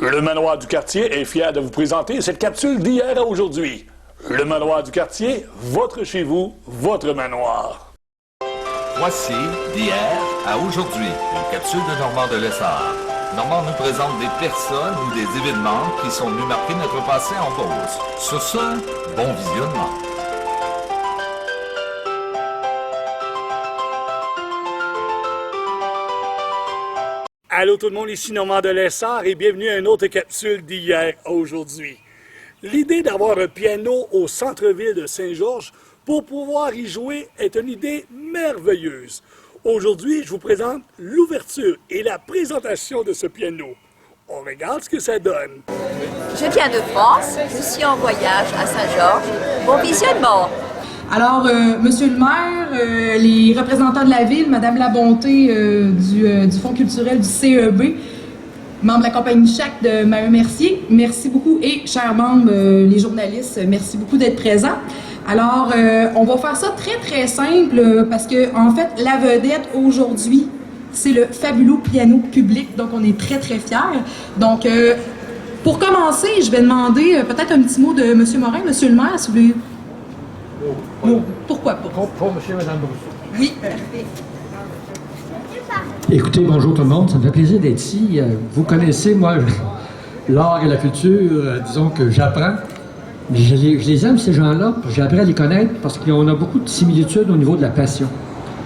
Le Manoir du Quartier est fier de vous présenter cette capsule d'hier à aujourd'hui. Le Manoir du Quartier, votre chez vous, votre manoir. Voici d'hier à aujourd'hui, une capsule de Normand de Lessard. Normand nous présente des personnes ou des événements qui sont venus marquer notre passé en Beauce. Sur ce, bon visionnement. Allô tout le monde, ici Normand de Lessard et bienvenue à une autre capsule d'hier à aujourd'hui. L'idée d'avoir un piano au centre-ville de Saint-Georges pour pouvoir y jouer est une idée merveilleuse. Aujourd'hui, je vous présente l'ouverture et la présentation de ce piano. On regarde ce que ça donne. Je viens de France, je suis en voyage à Saint-Georges. Bon visionnement! Alors, Monsieur le maire, les représentants de la ville, Madame Labonté du Fonds culturel du CEB, membre de la compagnie CHAC de Maheu Mercier, merci beaucoup. Et chers membres, les journalistes, merci beaucoup d'être présents. Alors, on va faire ça très très simple parce que, en fait, la vedette aujourd'hui, c'est le fabuleux piano public, donc on est très très fiers. Donc, pour commencer, je vais demander peut-être un petit mot de Monsieur Morin, Monsieur le maire, si vous voulez. Non, pourquoi pas? Pour monsieur et madame Brousseau. Oui, parfait. Écoutez, bonjour tout le monde, ça me fait plaisir d'être ici. Vous connaissez, moi, l'art et la culture, disons que j'apprends. Je les aime, ces gens-là, j'ai appris à les connaître parce qu'on a beaucoup de similitudes au niveau de la passion.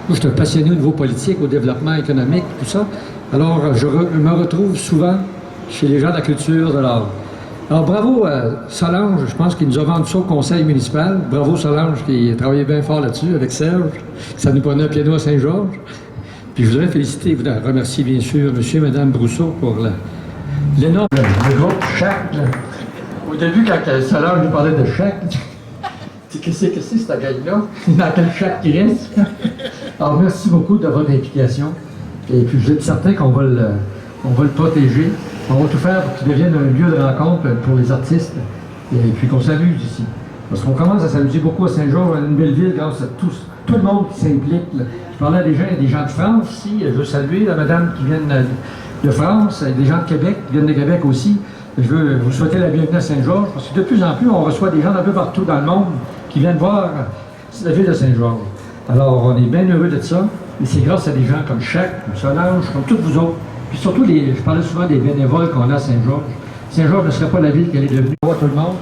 Moi, je suis un passionné au niveau politique, au développement économique, tout ça. Alors, je me retrouve souvent chez les gens de la culture, de l'art. Alors, bravo à Solange, je pense qu'il nous a vendu ça au conseil municipal. Bravo Solange qui a travaillé bien fort là-dessus avec Serge. Ça nous prenait un piano à Saint-Georges. Puis je voudrais féliciter, vous remercier bien sûr monsieur et madame Brousseau pour l'énorme... Le groupe CHAC, là. Au début, quand Solange nous parlait de CHAC, qu'est-ce que c'est cette gang-là? Dans quel CHAC qui reste? Alors, merci beaucoup de votre implication. Et puis, je suis certain qu'on va le protéger. On va tout faire pour qu'il devienne un lieu de rencontre pour les artistes et puis qu'on s'amuse ici. Parce qu'on commence à s'amuser beaucoup à Saint-Georges, une belle ville, grâce à tout le monde qui s'implique. Je parlais à des gens de France ici. Je veux saluer la madame qui vient de France, des gens de Québec qui viennent de Québec aussi. Je veux vous souhaiter la bienvenue à Saint-Georges parce que de plus en plus, on reçoit des gens d'un peu partout dans le monde qui viennent voir la ville de Saint-Georges. Alors, on est bien heureux de ça. Et c'est grâce à des gens comme Chac, comme Solange, comme toutes vous autres. Puis surtout, je parlais souvent des bénévoles qu'on a à Saint-Georges. Saint-Georges ne serait pas la ville qu'elle est devenue. Bonjour tout le monde.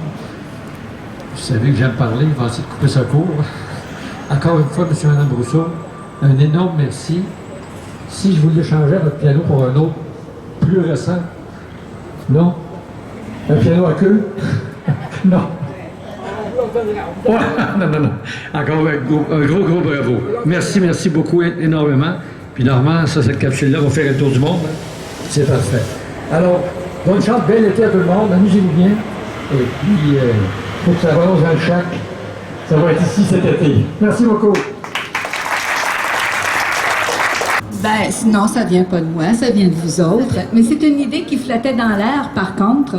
Vous savez que j'aime parler, je vais essayer de couper ça court. Encore une fois, monsieur et madame Brousseau, un énorme merci. Si je voulais changer votre piano pour un autre, plus récent, non? Un piano à queue? Non. Ouais, non. Encore un gros bravo. Merci beaucoup énormément. Puis Normand, cette capsule-là va faire le tour du monde. Hein? C'est parfait. Alors, bonne chance, bel été à tout le monde, amusez-vous bien. Et puis, il faut que ça avance dans le CHAC. Ça va être ici cet été. Merci beaucoup. Ben, sinon, ça vient pas de moi, ça vient de vous autres. Mais c'est une idée qui flottait dans l'air, par contre.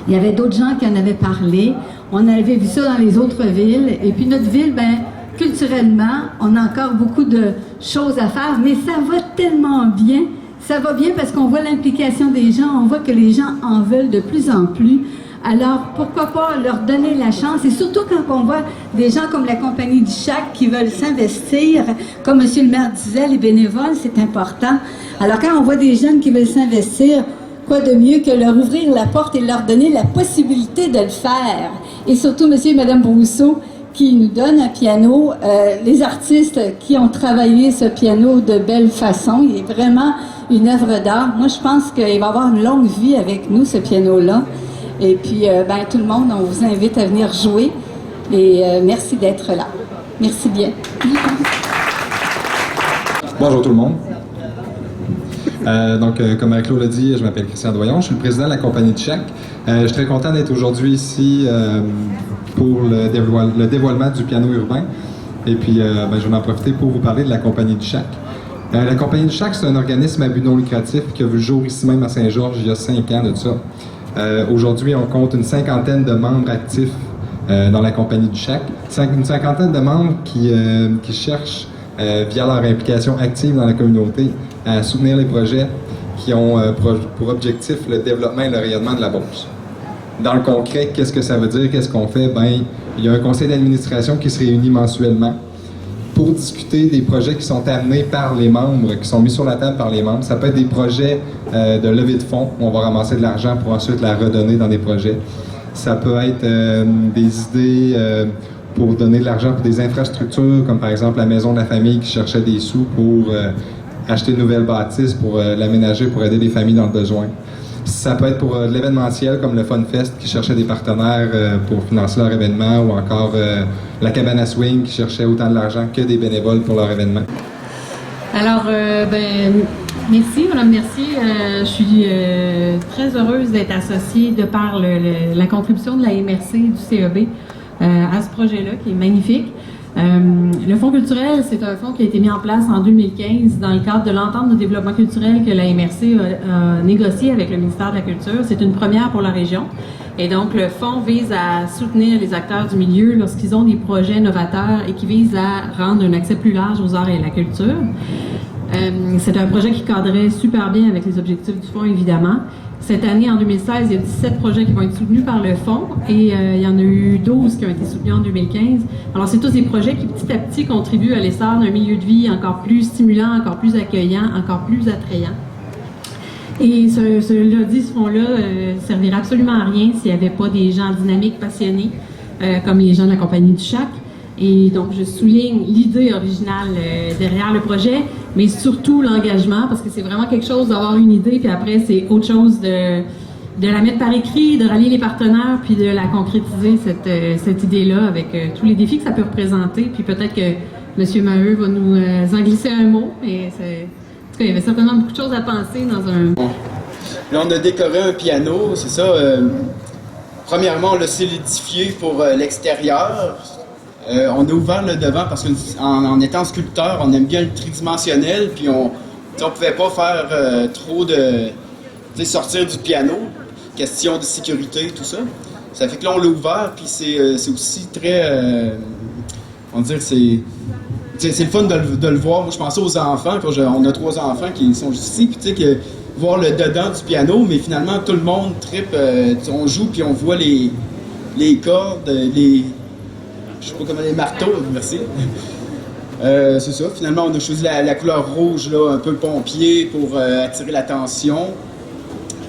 Il y avait d'autres gens qui en avaient parlé. On avait vu ça dans les autres villes. Et puis notre ville, ben, culturellement, on a encore beaucoup de choses à faire, mais ça va tellement bien. Ça va bien parce qu'on voit l'implication des gens, on voit que les gens en veulent de plus en plus. Alors, pourquoi pas leur donner la chance? Et surtout quand on voit des gens comme la compagnie du CHAC qui veulent s'investir, comme M. le maire disait, les bénévoles, c'est important. Alors, quand on voit des jeunes qui veulent s'investir, quoi de mieux que leur ouvrir la porte et leur donner la possibilité de le faire? Et surtout, M. et Mme Brousseau, qui nous donne un piano, les artistes qui ont travaillé ce piano de belle façon. Il est vraiment une œuvre d'art. Moi, je pense qu'il va avoir une longue vie avec nous, ce piano-là. Et puis, tout le monde, on vous invite à venir jouer. Et merci d'être là. Merci bien. Bonjour tout le monde. Comme Marie-Claude l'a dit, je m'appelle Christian Doyon, je suis le président de la compagnie de CHAC. Je suis très content d'être aujourd'hui ici pour le dévoilement du piano urbain. Et puis, je vais en profiter pour vous parler de la compagnie de CHAC. La compagnie de CHAC, c'est un organisme à but non lucratif qui a vu le jour ici même à Saint-Georges il y a 5 ans de ça. Aujourd'hui, on compte une cinquantaine de membres actifs dans la compagnie du CHAC. Une cinquantaine de membres qui cherchent, via leur implication active dans la communauté, à soutenir les projets qui ont pour objectif le développement et le rayonnement de la Beauce. Dans le concret, qu'est-ce que ça veut dire? Qu'est-ce qu'on fait? Ben, il y a un conseil d'administration qui se réunit mensuellement pour discuter des projets qui sont amenés par les membres, qui sont mis sur la table par les membres. Ça peut être des projets de levée de fonds, où on va ramasser de l'argent pour ensuite la redonner dans des projets. Ça peut être des idées pour donner de l'argent pour des infrastructures, comme par exemple la Maison de la Famille qui cherchait des sous pour acheter de nouvelles bâtisses, pour l'aménager, pour aider des familles dans le besoin. Ça peut être pour de l'événementiel, comme le Fun Fest qui cherchait des partenaires pour financer leur événement, ou encore la Cabane à Swing qui cherchait autant de l'argent que des bénévoles pour leur événement. Alors, merci, Madame Mercier. Je suis très heureuse d'être associée de par la contribution de la MRC du CEB à ce projet-là, qui est magnifique. Le Fonds culturel, c'est un fonds qui a été mis en place en 2015 dans le cadre de l'entente de développement culturel que la MRC a négocié avec le ministère de la Culture. C'est une première pour la région. Et donc, le fonds vise à soutenir les acteurs du milieu lorsqu'ils ont des projets novateurs et qui visent à rendre un accès plus large aux arts et à la culture. C'est un projet qui cadrait super bien avec les objectifs du fonds, évidemment. Cette année, en 2016, il y a 17 projets qui vont être soutenus par le fonds et il y en a eu 12 qui ont été soutenus en 2015. Alors, c'est tous des projets qui, petit à petit, contribuent à l'essor d'un milieu de vie encore plus stimulant, encore plus accueillant, encore plus attrayant. Et ce fonds-là servirait absolument à rien s'il n'y avait pas des gens dynamiques, passionnés, comme les gens de la compagnie du Chac. Et donc, je souligne l'idée originale derrière le projet, mais surtout l'engagement, parce que c'est vraiment quelque chose d'avoir une idée, puis après, c'est autre chose de la mettre par écrit, de rallier les partenaires, puis de la concrétiser, cette idée-là, avec tous les défis que ça peut représenter. Puis peut-être que M. Maheu va nous en glisser un mot, mais en tout cas, il y avait certainement beaucoup de choses à penser dans un... Bon. Là, on a décoré un piano, c'est ça. Premièrement, on l'a solidifié pour l'extérieur. On a ouvert le devant parce qu'en étant sculpteur, on aime bien le tridimensionnel, puis on pouvait pas faire trop de... sortir du piano, question de sécurité, tout ça. Ça fait que là, on l'a ouvert, puis c'est aussi très... on va dire, c'est le fun de le voir. Moi, je pensais aux enfants, on a 3 enfants qui sont juste ici, puis tu sais, que voir le dedans du piano, mais finalement, tout le monde trippe, on joue, puis on voit les cordes, je sais pas comment, les marteaux, merci. C'est ça, finalement, on a choisi la couleur rouge, là, un peu pompier, pour attirer l'attention.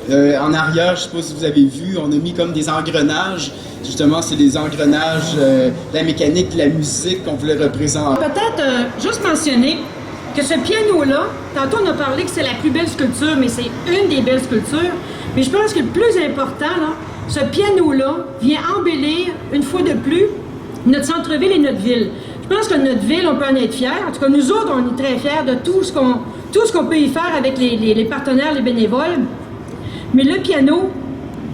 En arrière, je sais pas si vous avez vu, on a mis comme des engrenages. Justement, c'est des engrenages, la mécanique, la musique qu'on voulait représenter. Peut-être juste mentionner que ce piano-là, tantôt on a parlé que c'est la plus belle sculpture, mais c'est une des belles sculptures. Mais je pense que le plus important, là, ce piano-là vient embellir, une fois de plus, notre centre-ville et notre ville. Je pense que notre ville, on peut en être fiers. En tout cas, nous autres, on est très fiers de tout ce qu'on peut y faire avec les partenaires, les bénévoles. Mais le piano,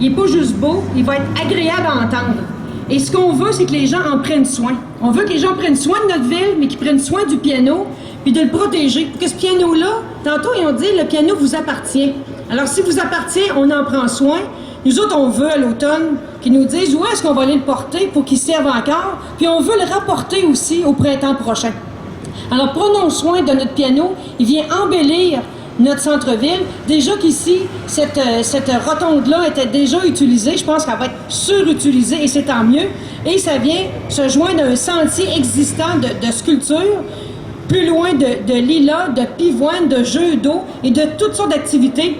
il n'est pas juste beau, il va être agréable à entendre. Et ce qu'on veut, c'est que les gens en prennent soin. On veut que les gens prennent soin de notre ville, mais qu'ils prennent soin du piano, puis de le protéger. Parce que ce piano-là, tantôt, ils ont dit, le piano vous appartient. Alors, s'il vous appartient, on en prend soin. Nous autres, on veut à l'automne qu'ils nous disent où est-ce qu'on va aller le porter pour qu'il serve encore, puis on veut le rapporter aussi au printemps prochain. Alors, prenons soin de notre piano. Il vient embellir notre centre-ville. Déjà qu'ici, cette rotonde-là était déjà utilisée. Je pense qu'elle va être surutilisée et c'est tant mieux. Et ça vient se joindre à un sentier existant de sculpture, plus loin de lilas, de pivoine, de jeux d'eau et de toutes sortes d'activités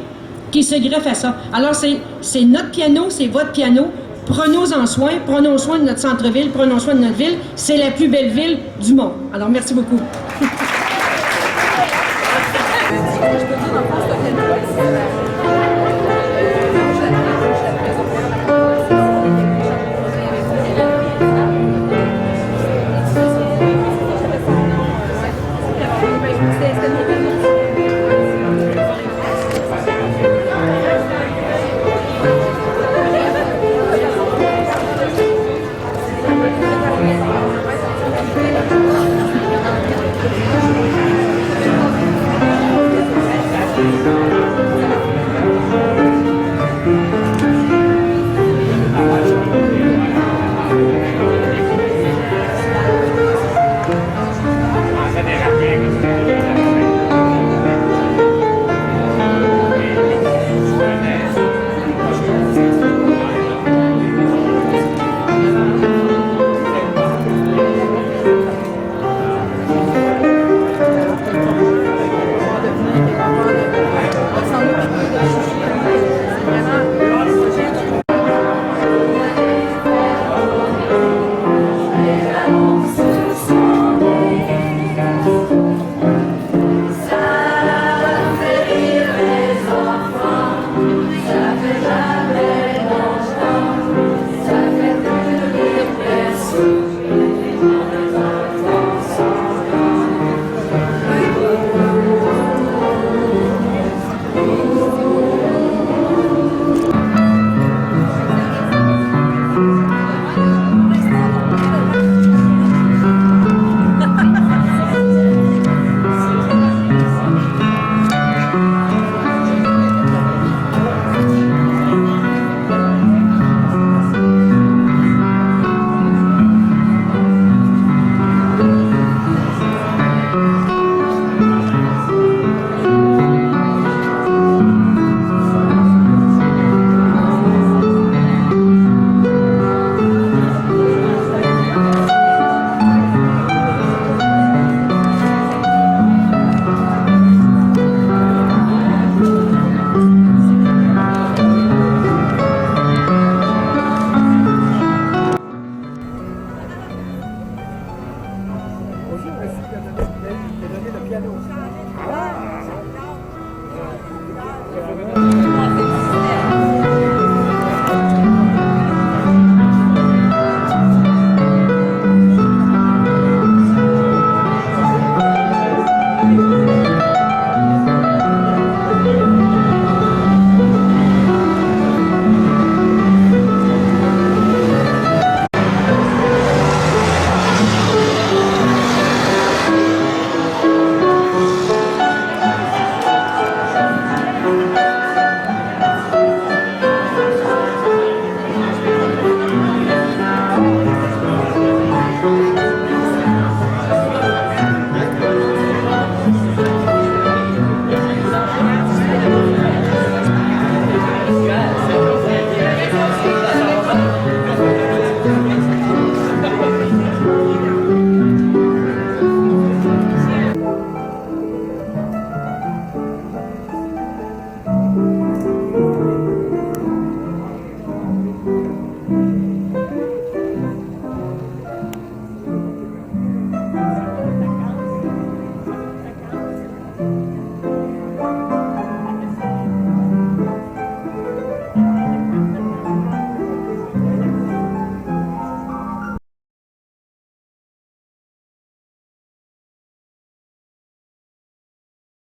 qui se greffent à ça. Alors, c'est notre piano, c'est votre piano. Prenons-en soin, prenons soin de notre centre-ville, prenons soin de notre ville. C'est la plus belle ville du monde. Alors, merci beaucoup.